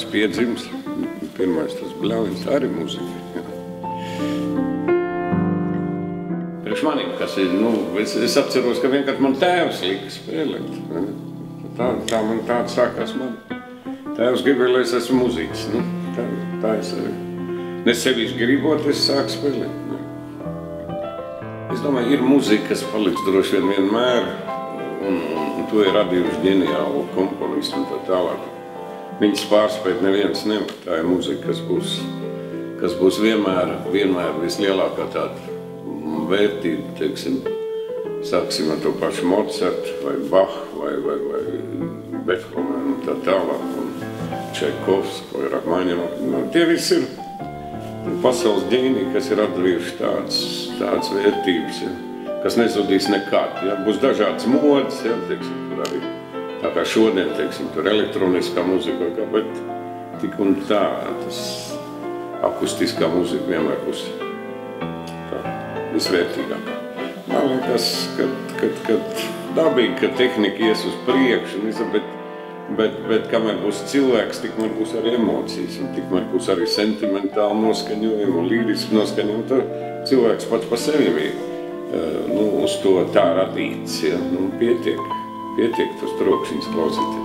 bērns piedzims, pirmais tas bļaunis, arī muzika. Priekš manī, kas ir, es atceros, ka vienkārši man tēvs lika spēlēt. Tā man tāda sākās man. Tēvs gribēja, lai es esmu muzikas. Tā es arī. Nesevišķi gribot, es sāku spēlēt. Es domāju, ir muzika, kas paliks droši vien vienmēr, un to ir radījuši ģeniāli komponisti un tā tālāk. Viņas pārspēt neviens nevar. Tā ir muzika, kas būs vienmēr vislielākā tāda vērtība, teiksim. Sāksim ar to pašu Mozartu, vai Bachu, vai Beethovenu un tā tālāk, un Čaikovsku, vai Rahmaņinovu. Tie visi ir pasaules ģēniji, kas ir atdarījuši tādas vērtības, kas nezudīs nekad. Būs dažādas modes, teiksim, tur arī tā kā šodien, teiksim, tur elektroniskā muzika, bet tik un tā, tas akustiskā muzika vienmēr būs tā visvērtīgākā. Man liekas, ka dabīgi, ka tehnika ies uz priekšu, bet kamēr būs cilvēks, tikmēr būs arī emocijas, un tikmēr būs arī sentimentāli noskaņojumi un līriski noskaņojumi. Tad cilvēks pats pa sevi ir uz to tā radīts, pietiek tos trokšņus klausīties.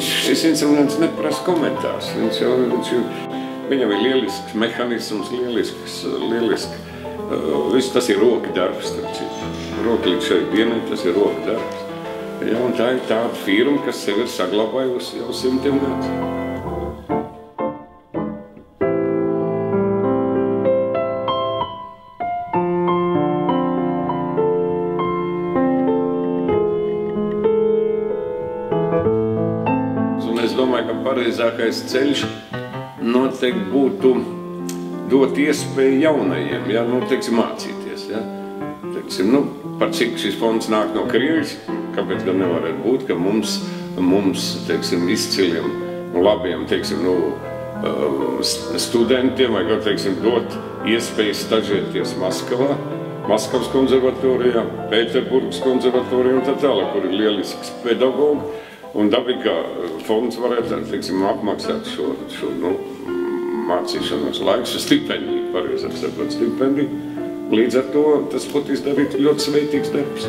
Šis instruments neprasa komentārs, viņam ir lielisks mehanisms, lielisks. Viss tas ir roka darbs, roka līdz šai dienai, tas ir roka darbs. Un tā ir tāda firma, kas sev ir saglabājusi jau simtiem gadus. Un es domāju, ka pareizākais ceļš noteikti būtu dot iespēju jaunajiem, mācīties. Par cik šis fonds nāk no Krievijas, kāpēc gan nevarētu būt, ka mums izciliem un labiem, studentiem vajag, dot iespēju stažēties Maskavā, Maskavas konservatorijā, Pēterburgas konservatorijā un tā tālāk, kur ir lielisks pedagogi, un dabīgi, ka fonds varētu, apmaksāt šo mācīšanos laiks, stipendiju, pareizāk sakot, stipendiju. Līdz ar to tas būtu izdarīt ļoti sveitīgs darbs.